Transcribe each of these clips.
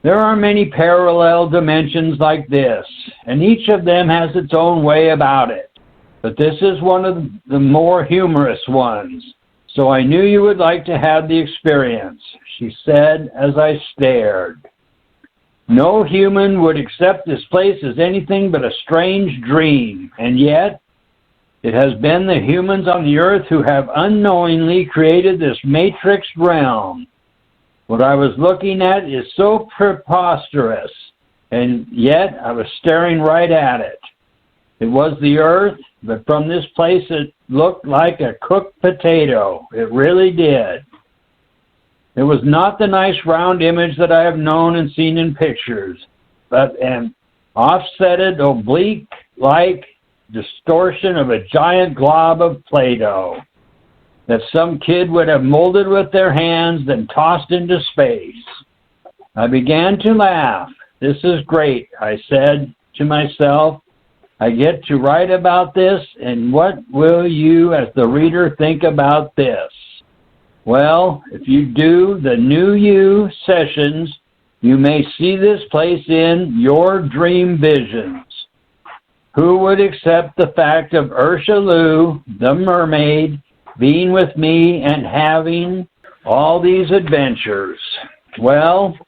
There are many parallel dimensions like this, and each of them has its own way about it. But this is one of the more humorous ones, so I knew you would like to have the experience, she said as I stared. No human would accept this place as anything but a strange dream, and yet it has been the humans on the earth who have unknowingly created this matrix realm. What I was looking at is so preposterous, and yet I was staring right at it. It was the earth, but from this place it looked like a cooked potato. It really did. It was not the nice round image that I have known and seen in pictures, but an offsetted, oblique-like distortion of a giant glob of Play-Doh that some kid would have molded with their hands, then tossed into space. I began to laugh. This is great, I said to myself. I get to write about this, and what will you, as the reader, think about this? Well, if you do the New You sessions, you may see this place in your dream visions. Who would accept the fact of Ursula, the mermaid, being with me and having all these adventures? Well,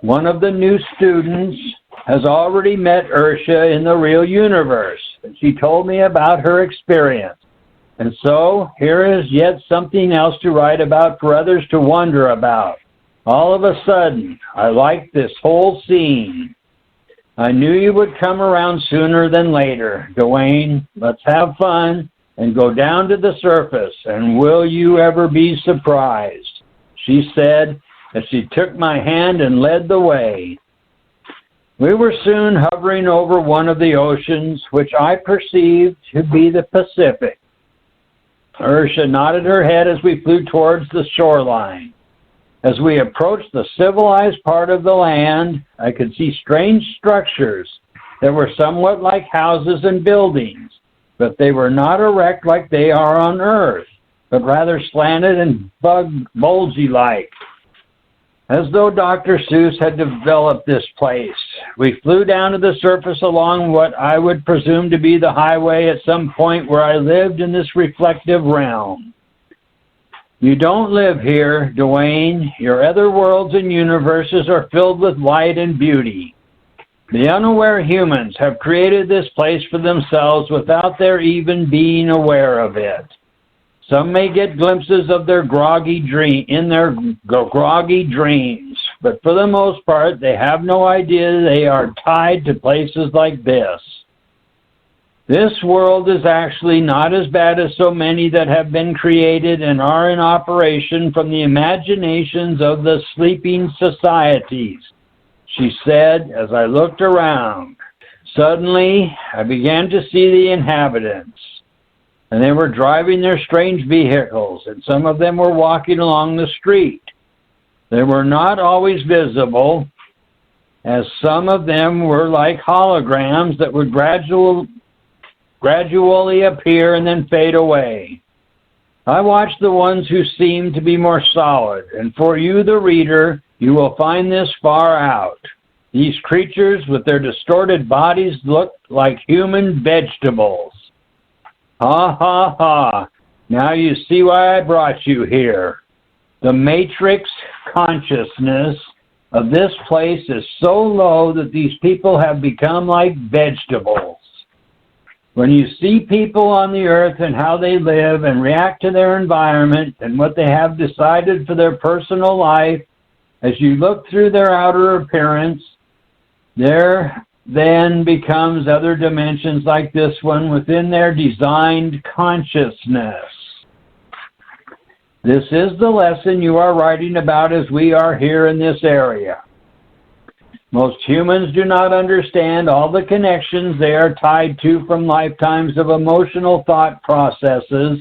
one of the new students has already met Ursula in the real universe, and she told me about her experience. And so, here is yet something else to write about for others to wonder about. All of a sudden, I liked this whole scene. I knew you would come around sooner than later. Dwayne, let's have fun and go down to the surface, and will you ever be surprised? She said as she took my hand and led the way. We were soon hovering over one of the oceans, which I perceived to be the Pacific. Ursula nodded her head as we flew towards the shoreline. As we approached the civilized part of the land, I could see strange structures that were somewhat like houses and buildings, but they were not erect like they are on Earth, but rather slanted and bulgy-like, as though Dr. Seuss had developed this place. We flew down to the surface along what I would presume to be the highway at some point where I lived in this reflective realm. You don't live here, Dwayne. Your other worlds and universes are filled with light and beauty. The unaware humans have created this place for themselves without their even being aware of it. Some may get glimpses of their groggy dreams, but for the most part, they have no idea they are tied to places like this. This world is actually not as bad as so many that have been created and are in operation from the imaginations of the sleeping societies, she said as I looked around. Suddenly, I began to see the inhabitants, and they were driving their strange vehicles, and some of them were walking along the street. They were not always visible, as some of them were like holograms that would gradually appear and then fade away. I watched the ones who seemed to be more solid, and for you, the reader, you will find this far out. These creatures with their distorted bodies looked like human vegetables. Ha ha ha. Now you see why I brought you here. The matrix consciousness of this place is so low that these people have become like vegetables. When you see people on the earth and how they live and react to their environment and what they have decided for their personal life, as you look through their outer appearance, there then becomes other dimensions like this one within their designed consciousness. This is the lesson you are writing about as we are here in this area. Most humans do not understand all the connections they are tied to from lifetimes of emotional thought processes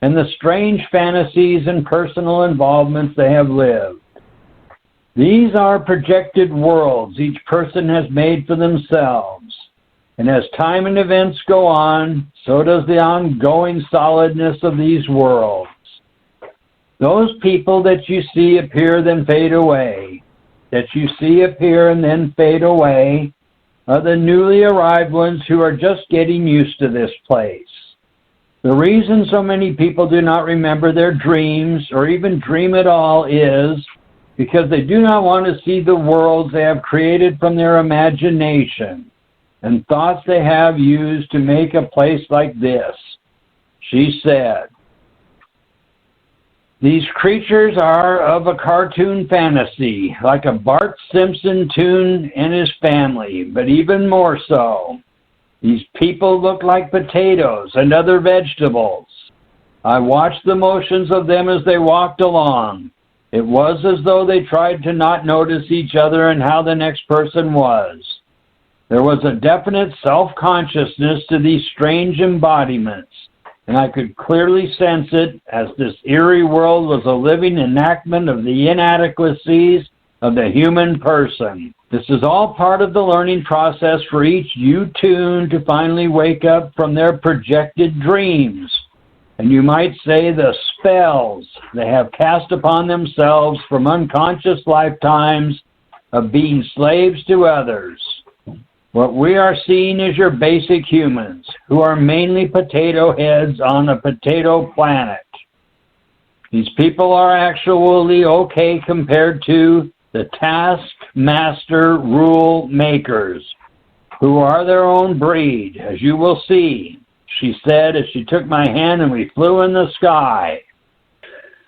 and the strange fantasies and personal involvements they have lived. These are projected worlds each person has made for themselves, and as time and events go on, so does the ongoing solidness of these worlds. Those people that you see appear then fade away. that you see appear and then fade away are the newly arrived ones who are just getting used to this place. The reason so many people do not remember their dreams or even dream at all is because they do not want to see the worlds they have created from their imagination and thoughts they have used to make a place like this. She said, "These creatures are of a cartoon fantasy, like a Bart Simpson toon and his family, but even more so. These people look like potatoes and other vegetables. I watched the motions of them as they walked along. It was as though they tried to not notice each other and how the next person was. There was a definite self-consciousness to these strange embodiments, and I could clearly sense it as this eerie world was a living enactment of the inadequacies of the human person. This is all part of the learning process for each U-tune to finally wake up from their projected dreams, and you might say the spells they have cast upon themselves from unconscious lifetimes of being slaves to others. What we are seeing is your basic humans, who are mainly potato heads on a potato planet. These people are actually okay compared to the taskmaster rule makers, who are their own breed, as you will see," she said as she took my hand and we flew in the sky.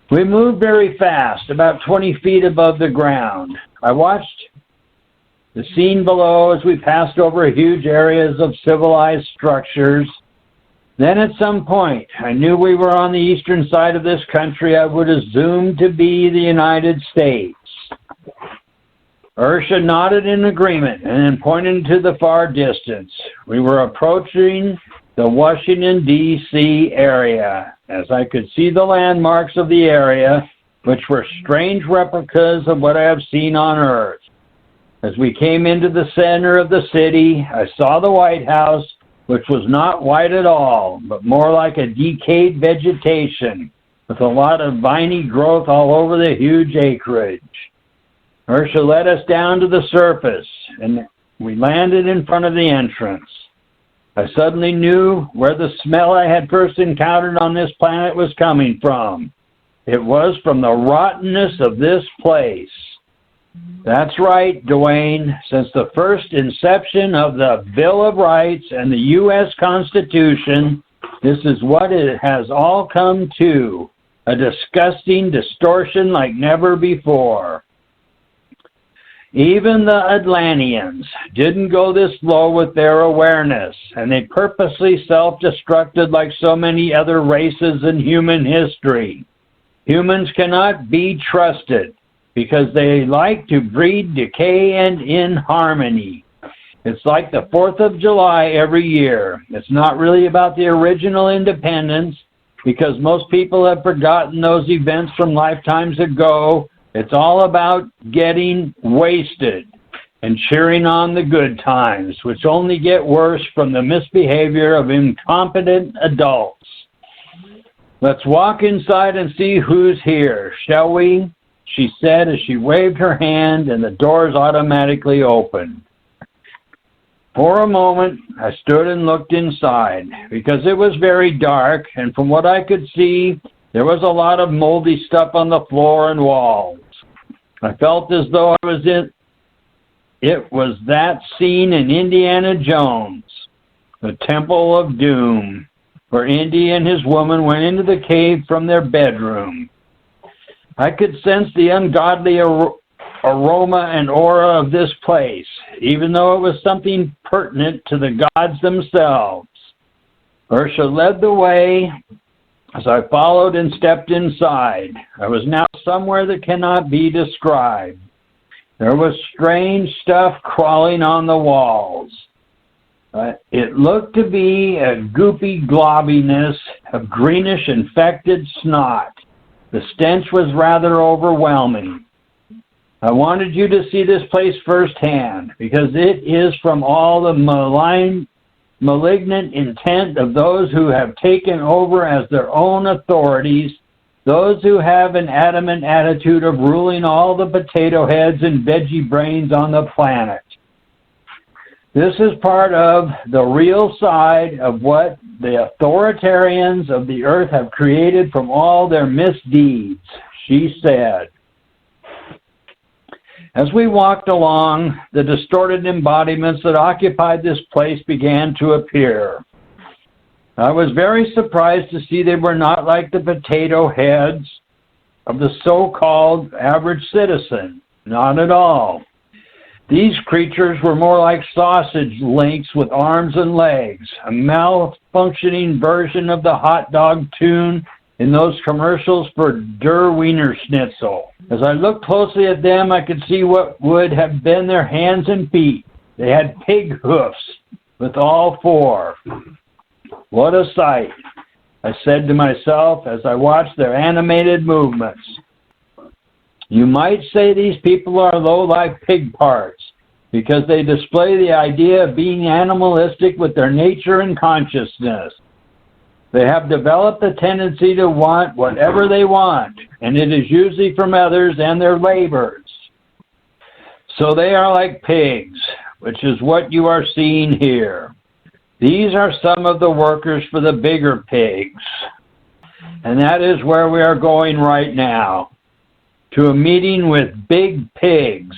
We moved very fast, about 20 feet above the ground. I watched the scene below as we passed over huge areas of civilized structures. Then at some point, I knew we were on the eastern side of this country I would assume to be the United States. Ursha nodded in agreement and then pointed to the far distance. We were approaching the Washington, D.C. area, as I could see the landmarks of the area, which were strange replicas of what I have seen on Earth. As we came into the center of the city, I saw the White House, which was not white at all, but more like a decayed vegetation, with a lot of viney growth all over the huge acreage. Ursha led us down to the surface, and we landed in front of the entrance. I suddenly knew where the smell I had first encountered on this planet was coming from. It was from the rottenness of this place. That's right, Dwayne. Since the first inception of the Bill of Rights and the U.S. Constitution, this is what it has all come to, a disgusting distortion like never before. Even the Atlanteans didn't go this low with their awareness, and they purposely self-destructed like so many other races in human history. Humans cannot be trusted because they like to breed decay and inharmony. It's like the 4th of July every year. It's not really about the original independence because most people have forgotten those events from lifetimes ago. It's all about getting wasted and cheering on the good times, which only get worse from the misbehavior of incompetent adults. Let's walk inside and see who's here, shall we? She said as she waved her hand and the doors automatically opened. For a moment, I stood and looked inside because it was very dark, and from what I could see, there was a lot of moldy stuff on the floor and walls. I felt as though I was in. It was that scene in Indiana Jones, the Temple of Doom, where Indy and his woman went into the cave from their bedroom. I could sense the ungodly aroma and aura of this place, even though it was something pertinent to the gods themselves. Ursha led the way as I followed and stepped inside. I was now somewhere that cannot be described. There was strange stuff crawling on the walls. It looked to be a goopy globbiness of greenish infected snot. The stench was rather overwhelming. I wanted you to see this place firsthand because it is from all the malignant intent of those who have taken over as their own authorities those who have an adamant attitude of ruling all the potato heads and veggie brains on the planet. This is part of the real side of what the authoritarians of the earth have created from all their misdeeds, she said. As we walked along, the distorted embodiments that occupied this place began to appear. I was very surprised to see they were not like the potato heads of the so-called average citizen. Not at all. These creatures were more like sausage links with arms and legs, a malfunctioning version of the hot dog tune in those commercials for Der Wiener Schnitzel. As I looked closely at them, I could see what would have been their hands and feet. They had pig hoofs with all four. What a sight, I said to myself as I watched their animated movements. You might say these people are low-life pig parts because they display the idea of being animalistic with their nature and consciousness. They have developed a tendency to want whatever they want, and it is usually from others and their labors. So they are like pigs, which is what you are seeing here. These are some of the workers for the bigger pigs, and that is where we are going right now. To a meeting with big pigs.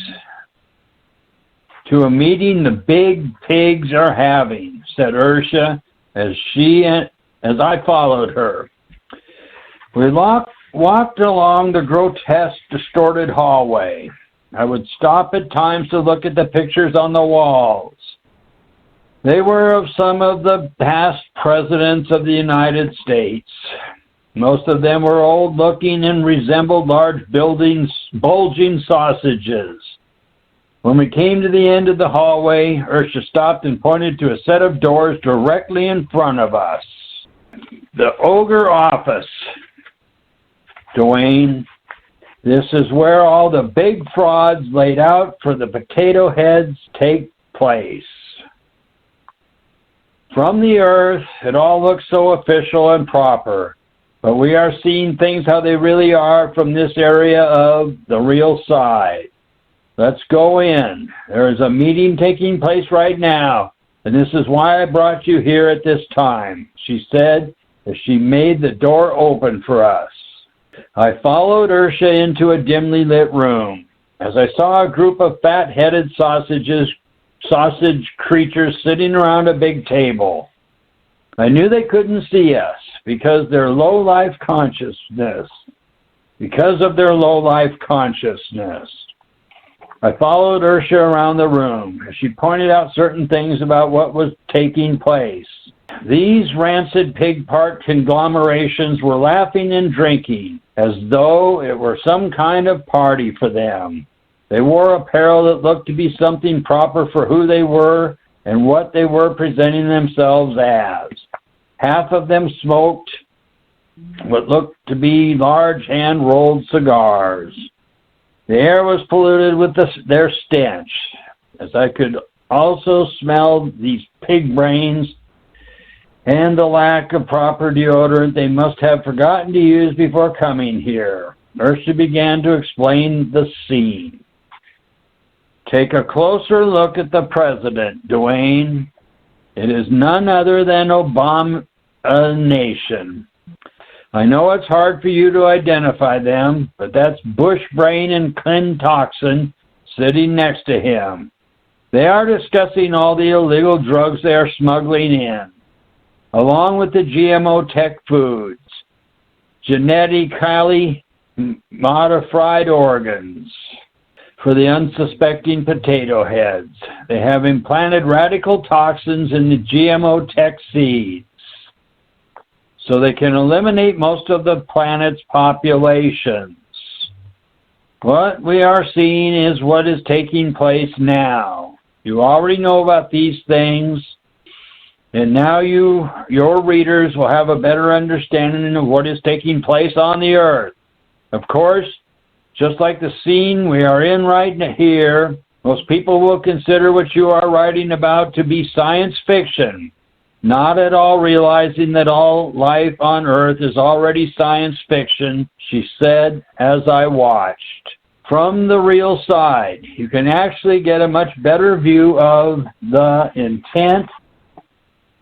To a meeting the big pigs are having, said Ursha as I followed her. We walked along the grotesque, distorted hallway. I would stop at times to look at the pictures on the walls. They were of some of the past presidents of the United States. Most of them were old-looking and resembled large buildings, bulging sausages. When we came to the end of the hallway, Ursha stopped and pointed to a set of doors directly in front of us. The ogre office. Dwayne, this is where all the big frauds laid out for the potato heads take place. From the earth, it all looks so official and proper. But we are seeing things how they really are from this area of the real side. Let's go in. There is a meeting taking place right now, and this is why I brought you here at this time, she said as she made the door open for us. I followed Ursha into a dimly lit room. As I saw a group of fat-headed sausage creatures sitting around a big table. I knew they couldn't see us because of their low-life consciousness. I followed Ursha around the room as she pointed out certain things about what was taking place. These rancid pig-part conglomerations were laughing and drinking as though it were some kind of party for them. They wore apparel that looked to be something proper for who they were and what they were presenting themselves as. Half of them smoked what looked to be large hand-rolled cigars. The air was polluted with their stench, as I could also smell these pig brains and the lack of proper deodorant they must have forgotten to use before coming here. Ursha began to explain the scene. Take a closer look at the president, Dwayne. It is none other than Abomination. I know it's hard for you to identify them, but that's Bushbrain and Clintoxin sitting next to him. They are discussing all the illegal drugs they are smuggling in, along with the GMO tech foods, genetically modified organs for the unsuspecting potato heads. They have implanted radical toxins in the GMO tech seeds so they can eliminate most of the planet's populations. What we are seeing is what is taking place now. You already know about these things, and now your readers will have a better understanding of what is taking place on the earth. Of course, just like the scene we are in right here, most people will consider what you are writing about to be science fiction. not at all realizing that all life on Earth is already science fiction, she said as I watched. From the real side, you can actually get a much better view of the intent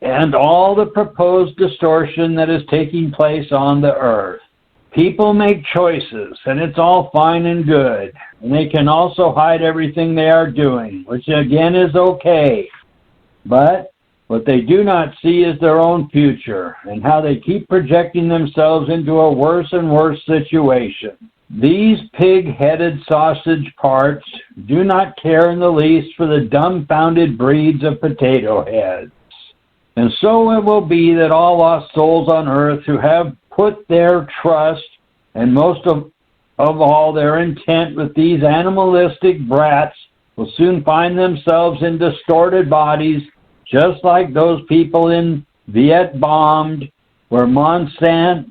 and all the proposed distortion that is taking place on the Earth. People make choices, and it's all fine and good. And they can also hide everything they are doing, which again is okay. But what they do not see is their own future, and how they keep projecting themselves into a worse and worse situation. These pig-headed sausage parts do not care in the least for the dumbfounded breeds of potato heads. And so it will be that all lost souls on earth who have put their trust and most of all their intent with these animalistic brats will soon find themselves in distorted bodies, just like those people in Viet Bombed, where Monster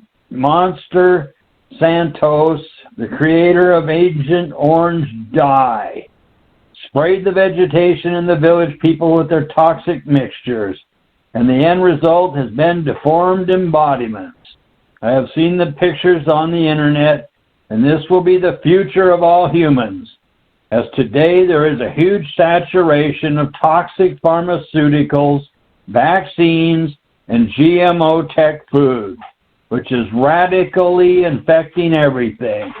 Santos, the creator of Agent Orange Dye, sprayed the vegetation and the village people with their toxic mixtures, and the end result has been deformed embodiments. I have seen the pictures on the internet, and this will be the future of all humans, as today there is a huge saturation of toxic pharmaceuticals, vaccines, and GMO tech food, which is radically infecting everything.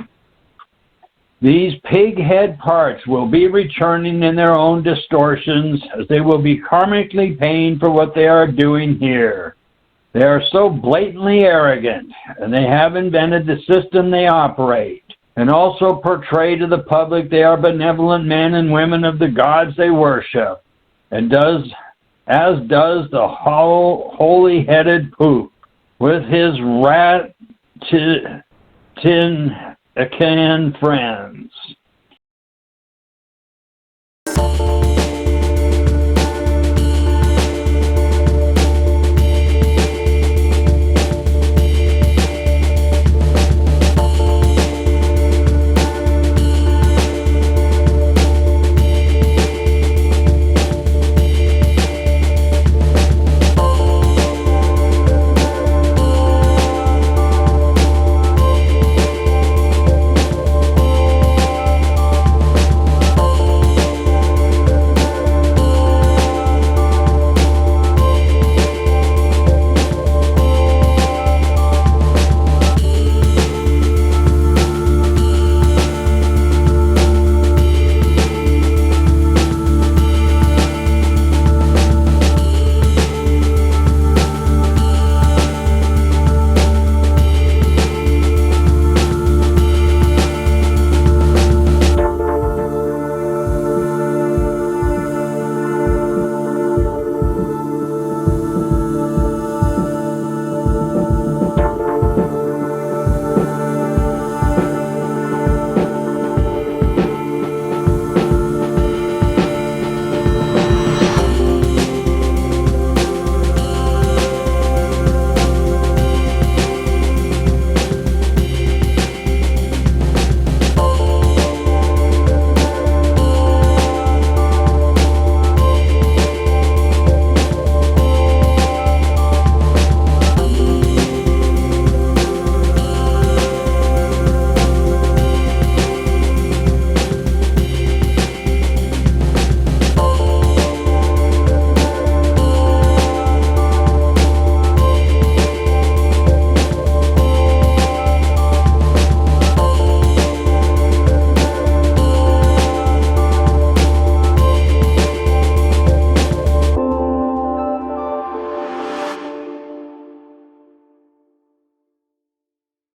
These pig head parts will be returning in their own distortions, as they will be karmically paying for what they are doing here. They are so blatantly arrogant, and they have invented the system they operate, and also portray to the public they are benevolent men and women of the gods they worship, and as does the holy-headed poop with his rat-tin-acan friends.